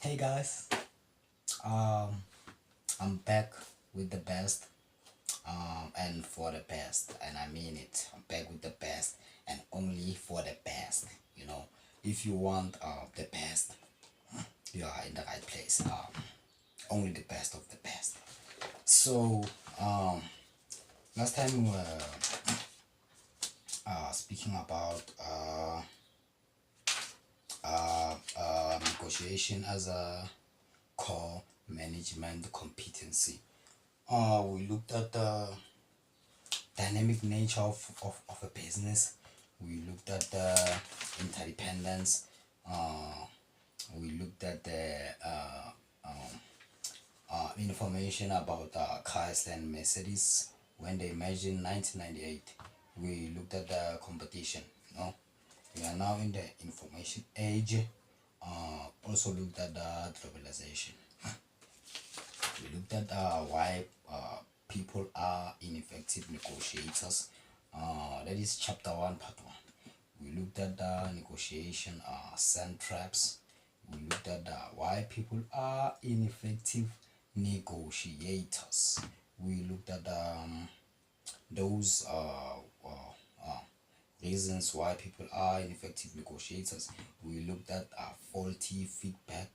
Hey guys, um, I'm back with the best, and for the best, and I mean it. I'm back with the best, and only for the best. If you want the best, you are in the right place. Only the best of the best. So, um, last time we were speaking about negotiation as a core management competency. We looked at the dynamic nature of a business. We looked at the interdependence. Uh, we looked at the information about Chrysler and Mercedes when they merged in 1998. We looked at the competition. We are now in the information age. Also looked at the globalization. We looked at why people are ineffective negotiators. That is chapter 1, part 1. We looked at the negotiation sand traps. We looked at why people are ineffective negotiators. We looked at those reasons why people are ineffective negotiators. We looked at faulty feedback.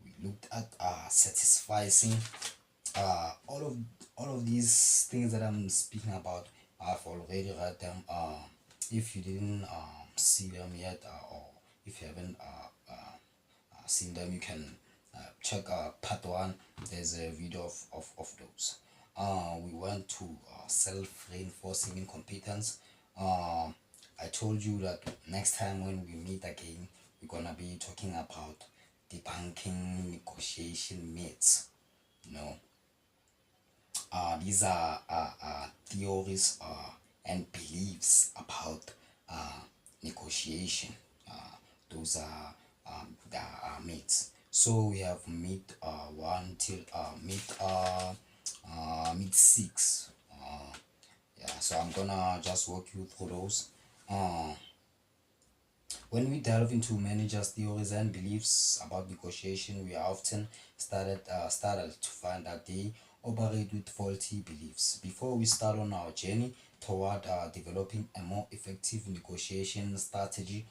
We looked at satisficing. All of these things that I'm speaking about, I've already read them. If you didn't see them yet, or if you haven't seen them, you can check part 1. There's a video of those. We went to self-reinforcing incompetence. I told you that next time when we meet again, we're gonna be talking about debunking negotiation myths. you know these are theories and beliefs about negotiation. Those are the myths. So we have myth 1 till myth 6. Yeah, so I'm gonna just walk you through those. When we delve into managers' theories and beliefs about negotiation, we are often startled to find that they operate with faulty beliefs. Before we start on our journey toward developing a more effective negotiation strategy,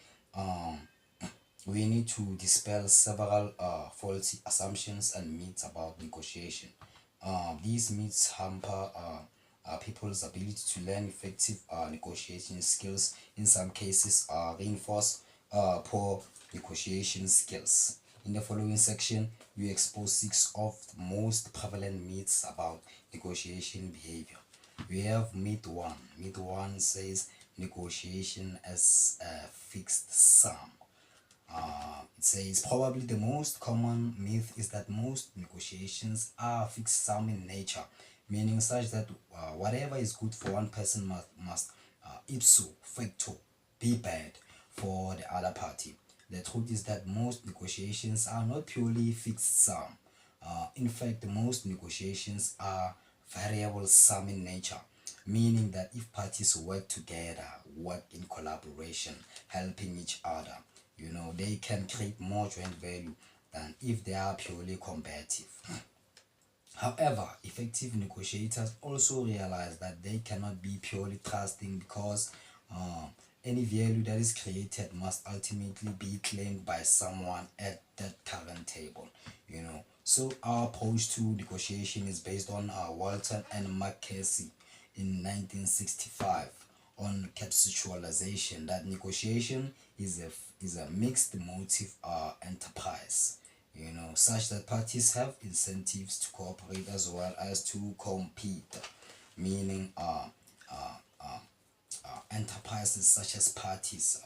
we need to dispel several faulty assumptions and myths about negotiation. These myths hamper people's ability to learn effective negotiation skills. In some cases, reinforce poor negotiation skills. In the following section, we expose 6 of the most prevalent myths about negotiation behavior. We have myth 1. Myth 1 says negotiation as a fixed sum. It says probably the most common myth is that most negotiations are fixed sum in nature, meaning such that whatever is good for one person must ipso facto be bad for the other party. The truth is that most negotiations are not purely fixed sum. In fact, most negotiations are variable sum in nature, meaning that if parties work together, work in collaboration, helping each other, they can create more joint value than if they are purely competitive. However, effective negotiators also realize that they cannot be purely trusting because any value that is created must ultimately be claimed by someone at that current table. So our approach to negotiation is based on Walton and McCarthy in 1965 on conceptualization that negotiation is a mixed motive enterprise, such that parties have incentives to cooperate as well as to compete, meaning enterprises such as parties,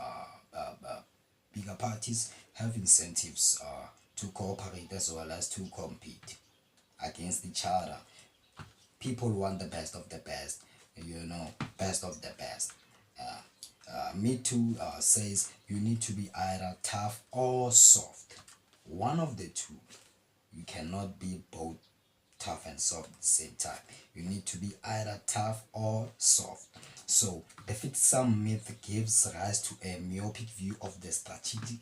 bigger parties have incentives to cooperate as well as to compete against each other. People want the best of the best, best of the best. Me Too says you need to be either tough or soft, one of the two. You cannot be both tough and soft at the same time. You need to be either tough or soft. So the fifth sum myth gives rise to a myopic view of the strategic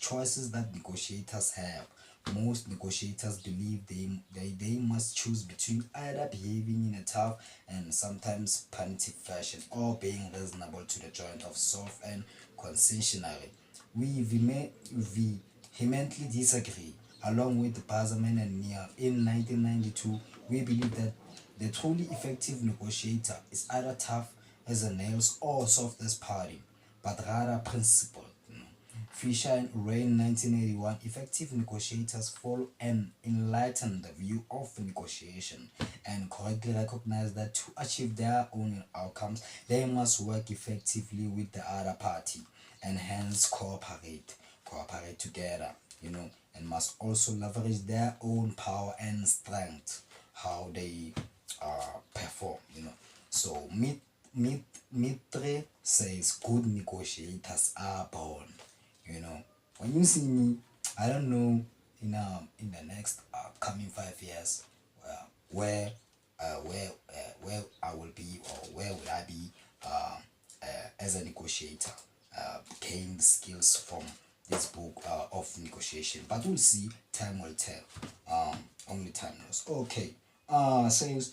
choices that negotiators have. Most negotiators believe they must choose between either behaving in a tough and sometimes punitive fashion or being reasonable to the joint of soft and concessionary. We vehemently disagree. Along with Bazerman and Neal in 1992, we believe that the truly effective negotiator is either tough as a nails or soft as padding, but rather principled. Fisher and Rain 1981, effective negotiators follow an enlightened view of negotiation and correctly recognize that to achieve their own outcomes, they must work effectively with the other party and hence cooperate together, and must also leverage their own power and strength, how they perform. So Mitre says good negotiators are born. you know when you see me, I don't know, in the next coming 5 years, where where I will be, or where will I be, as a negotiator, gain skills from this book of negotiation. But we'll see, time will tell. Only time knows. Okay. Says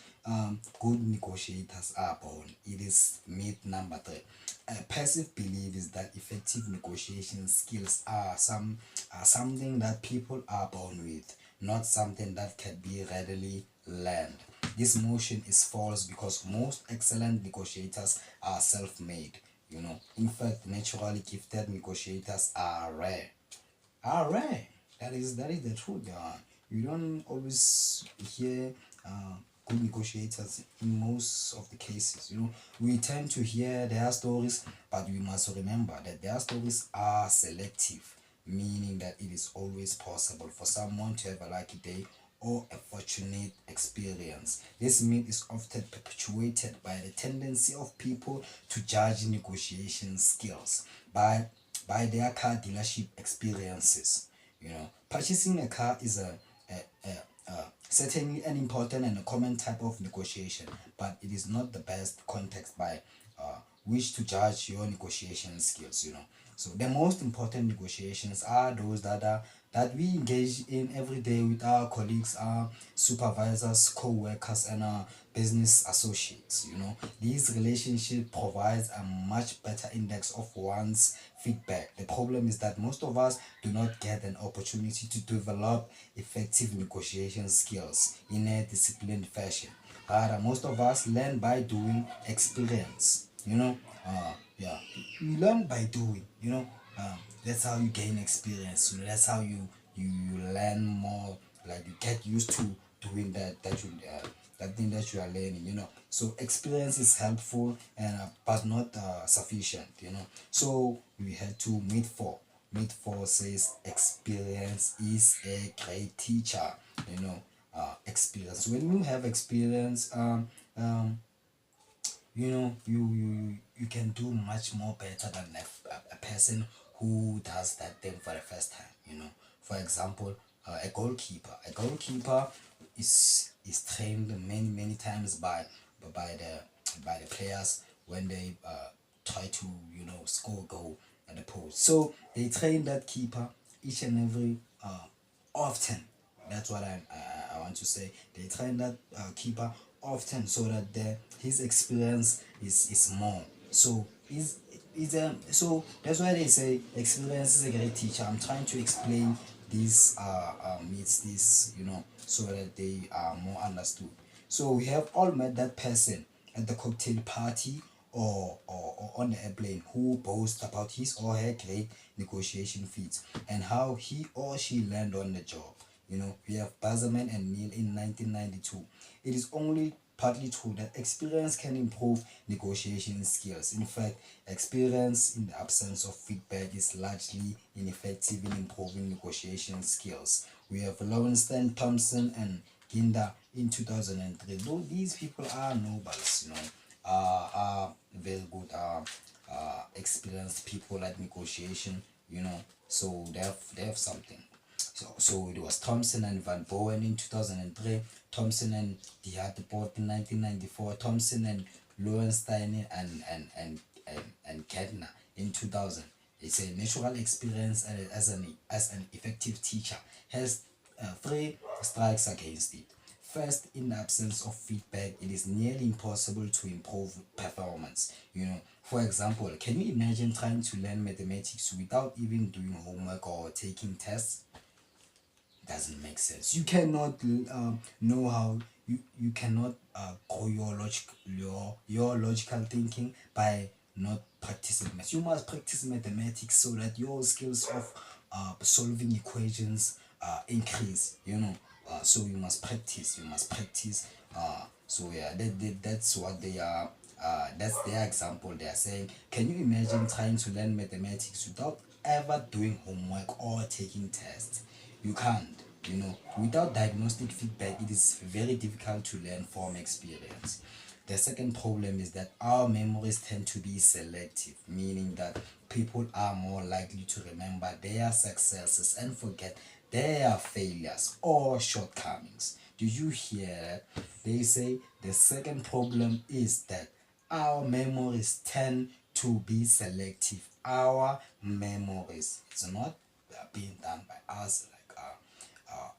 good negotiators are born. It is myth number three. A passive belief is that effective negotiation skills are something that people are born with, not something that can be readily learned. This notion is false because most excellent negotiators are self-made. In fact, naturally gifted negotiators are rare. All right, that is the truth. You don't always hear good negotiators in most of the cases. We tend to hear their stories, but we must remember that their stories are selective, meaning that it is always possible for someone to have a lucky day or a fortunate experience. This myth is often perpetuated by the tendency of people to judge negotiation skills by their car dealership experiences. Purchasing a car is certainly an important and a common type of negotiation, but it is not the best context by which to judge your negotiation skills. So the most important negotiations are those that we engage in every day with our colleagues, our supervisors, co-workers, and our business associates. These relationships provides a much better index of one's feedback. The problem is that most of us do not get an opportunity to develop effective negotiation skills in a disciplined fashion. Rather, most of us learn by doing experience. Yeah, you learn by doing. That's how you gain experience. That's how you learn more. Like, you get used to doing that thing that you are learning. So experience is helpful, and but not sufficient. So we had to meet for. Meet for says experience is a great teacher. Experience. When you have experience, you can do much more better than a person who does that thing for the first time. For example, a goalkeeper is trained many times by the players when they try to score a goal at the post. So they train that keeper each and every often. That's what I want to say. They train that keeper often so that his experience is more. So so that's why they say experience is a great teacher. I'm trying to explain these myths, this so that they are more understood. So we have all met that person at the cocktail party, or on the airplane, who boasts about his or her great negotiation feats and how he or she learned on the job. We have Bazerman and Neal in 1992. It is only partly true that experience can improve negotiation skills. In fact, experience in the absence of feedback is largely ineffective in improving negotiation skills. We have Lowenstein, Thompson, and Ginda in 2003. Though these people are nobles, are very good, experienced people at negotiation. So they have something. So it was Thompson and Van Bowen in 2003, Thompson and De Harteport in 1994, Thompson and Lowenstein and Kettner in 2000. It's a natural experience as an effective teacher has three strikes against it. First, in the absence of feedback, it is nearly impossible to improve performance. For example, can you imagine trying to learn mathematics without even doing homework or taking tests? Doesn't make sense. You cannot know how you cannot grow your logical thinking by not practicing math. You must practice mathematics so that your skills of solving equations increase. So you must practice. You must practice. So yeah, that's what they are. That's their example. They are saying, can you imagine trying to learn mathematics without ever doing homework or taking tests? You can't. Without diagnostic feedback, it is very difficult to learn from experience. The second problem is that our memories tend to be selective, meaning that people are more likely to remember their successes and forget their failures or shortcomings. Do you hear that? They say the second problem is that our memories tend to be selective. Our memories, it's not being done by us like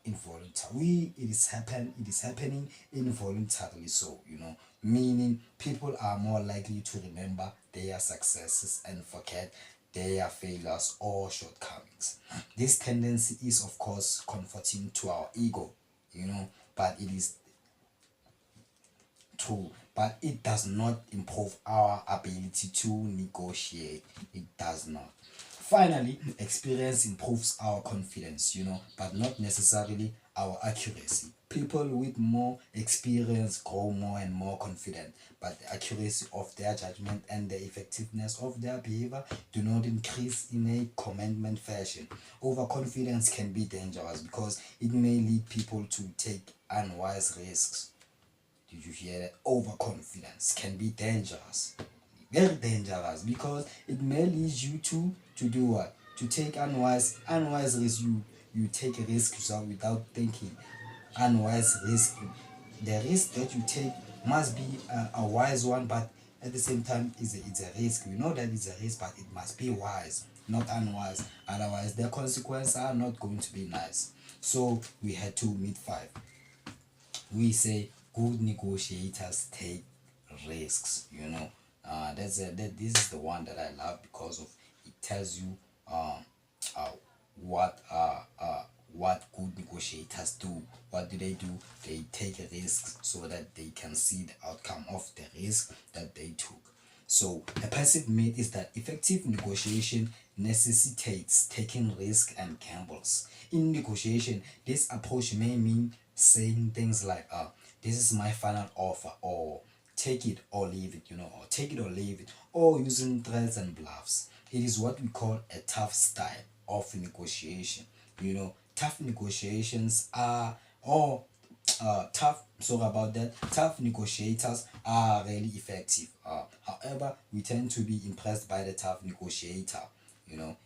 involuntary. It is happening involuntarily. So meaning people are more likely to remember their successes and forget their failures or shortcomings. This tendency is of course comforting to our ego, but it is true, but it does not improve our ability to negotiate. It does not. Finally, experience improves our confidence, but not necessarily our accuracy. People with more experience grow more and more confident, but the accuracy of their judgment and the effectiveness of their behavior do not increase in a commandment fashion. Overconfidence can be dangerous because it may lead people to take unwise risks. Did you hear that? Overconfidence can be dangerous, very dangerous, because it may lead you to do what? To take unwise risks. You take a risk without thinking. Unwise risk. The risk that you take must be a wise one, but at the same time, it's a risk. We know that it's a risk, but it must be wise, not unwise. Otherwise, the consequences are not going to be nice. So we had to meet five. We say good negotiators take risks. This is the one that I love because of it tells you uh, what what good negotiators do. What do? They take risks so that they can see the outcome of the risk that they took. So a passive myth is that effective negotiation necessitates taking risk and gambles. In negotiation, this approach may mean saying things like, this is my final offer, or take it or leave it, or take it or leave it, or using threats and bluffs. It is what we call a tough style of negotiation. Tough negotiations are, or sorry about that, tough negotiators are really effective. However, we tend to be impressed by the tough negotiator.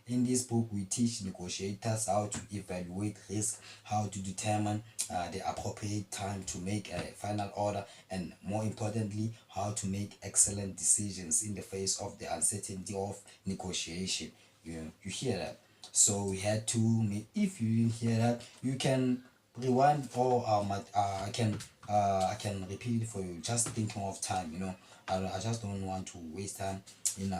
In this book, we teach negotiators how to evaluate risk, how to determine the appropriate time to make a final order, and more importantly, how to make excellent decisions in the face of the uncertainty of negotiation. You hear that? So we had to make, if you didn't hear that, you can rewind, or I can repeat it for you, just thinking of time. I just don't want to waste time in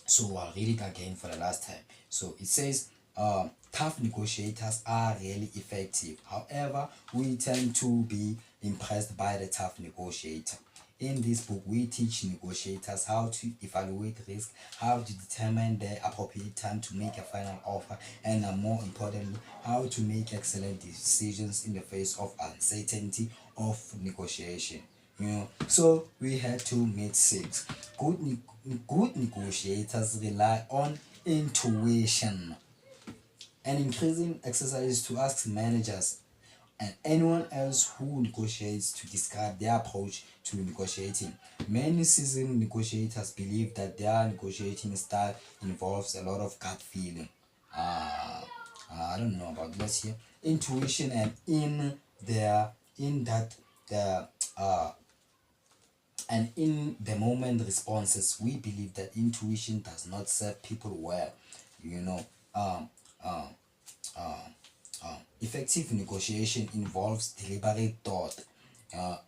so I'll read it again for the last time. So it says, tough negotiators are really effective. However, we tend to be impressed by the tough negotiator. In this book, we teach negotiators how to evaluate risk, how to determine the appropriate time to make a final offer, and more importantly, how to make excellent decisions in the face of uncertainty of negotiation. So we had to meet six. Good negotiators rely on intuition, an increasing exercise to ask managers and anyone else who negotiates to describe their approach to negotiating. Many seasoned negotiators believe that their negotiating style involves a lot of gut feeling. Ah, I don't know about this here, intuition, and in their in that the and in the moment responses. We believe that intuition does not serve people well, you know. um um Effective negotiation involves deliberate thought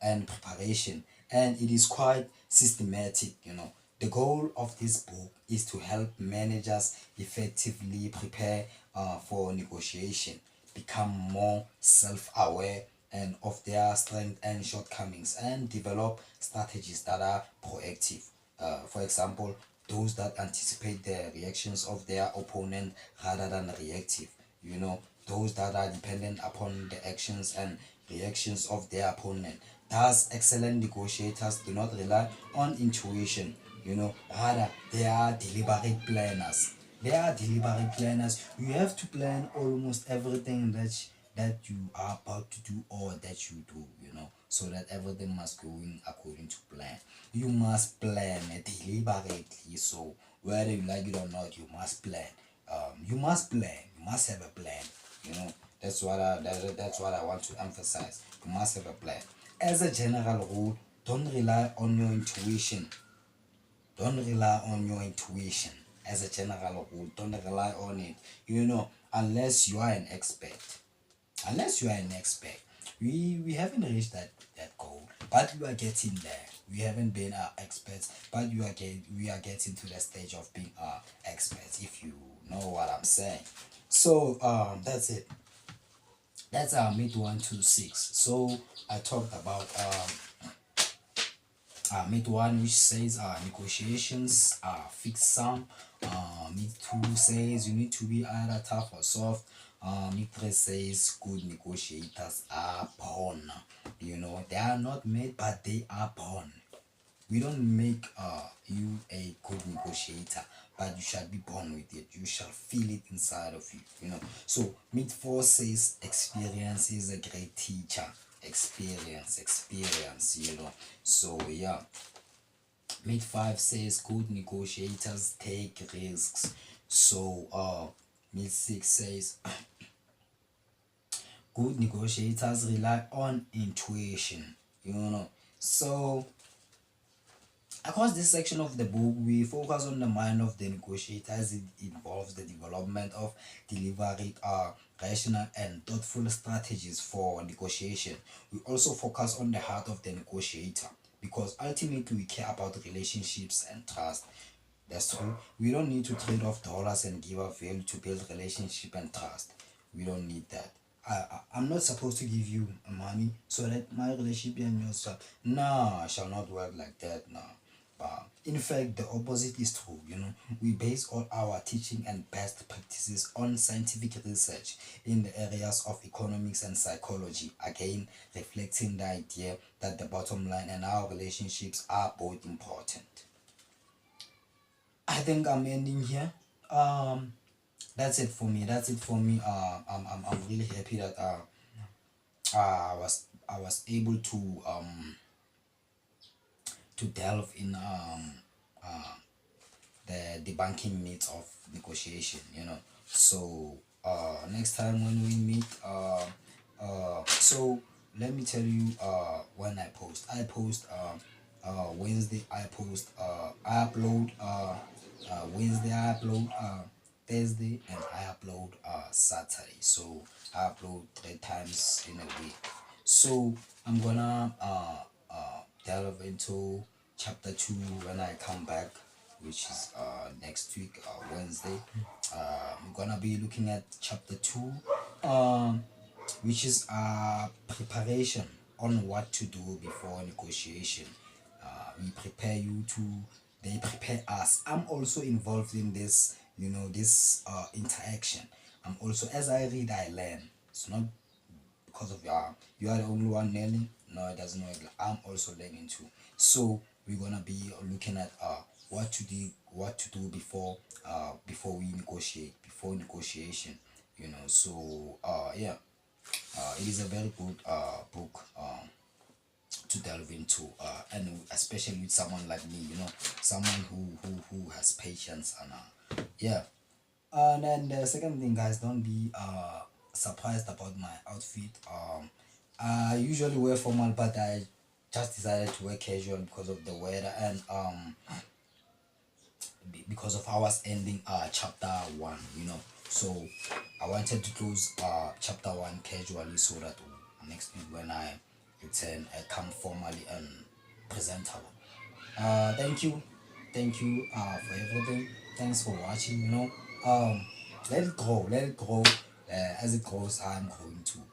and preparation, and it is quite systematic. The goal of this book is to help managers effectively prepare for negotiation, become more self-aware and of their strengths and shortcomings, and develop strategies that are proactive. For example, those that anticipate the reactions of their opponent rather than reactive. Those that are dependent upon the actions and reactions of their opponent. Thus, excellent negotiators do not rely on intuition, rather, they are deliberate planners. You have to plan almost everything that you are about to do or that you do, so that everything must go in according to plan. You must plan deliberately. So whether you like it or not, you must plan. You must plan. You must have a plan. You know that's what I want to emphasize. You must have a plan. As a general rule, don't rely on your intuition. Don't rely on your intuition. As a general rule, don't rely on it. Unless you are an expert. We haven't reached that goal, but we are getting there. We haven't been experts, but we are getting to the stage of being experts, if you know what I'm saying. So that's it. That's our mid 126. So I talked about mid one, which says negotiations are fixed sum. Mid two says you need to be either tough or soft. Mid three says good negotiators are born. They are not made, but they are born. We don't make you a good negotiator, but you shall be born with it. You shall feel it inside of you. So mid four says experience is a great teacher. Experience. So yeah. Mid five says good negotiators take risks. So mid six says good negotiators rely on intuition. So across this section of the book, we focus on the mind of the negotiator as it involves the development of deliberate, rational, and thoughtful strategies for negotiation. We also focus on the heart of the negotiator because ultimately we care about relationships and trust. That's true. We don't need to trade off dollars and give up value to build relationship and trust. We don't need that. I'm not supposed to give you money so that my relationship and yours shall not work like that. No. In fact, the opposite is true. We base all our teaching and best practices on scientific research in the areas of economics and psychology. Again, reflecting the idea that the bottom line and our relationships are both important. I think I'm ending here. That's it for me. I'm really happy that I was able to delve in the debunking myths of negotiation. So next time when we meet, so let me tell you when I post Wednesday. I upload Wednesday. I upload Thursday, and I upload Saturday. So I upload 3 times in a week. So I'm gonna delve into chapter 2 when I come back, which is next week, Wednesday. I'm gonna be looking at chapter 2, which is preparation on what to do before negotiation. We prepare you to, they prepare us. I'm also involved in this, this interaction. I'm also, as I read, I learn. It's not because of you are the only one learning. No, it doesn't work. I'm also learning too. So we're gonna be looking at what to do before we negotiate, before negotiation. So yeah, it is a very good book to delve into, and especially with someone like me, someone who has patience, and yeah. And then the second thing, guys, don't be surprised about my outfit. I usually wear formal, but I just decided to wear casual because of the weather and because of ours ending chapter one, So I wanted to close chapter one casually so that next week when I return, I come formally and presentable. Thank you, for everything. Thanks for watching. Let it grow, let it grow. As it grows, I'm growing too.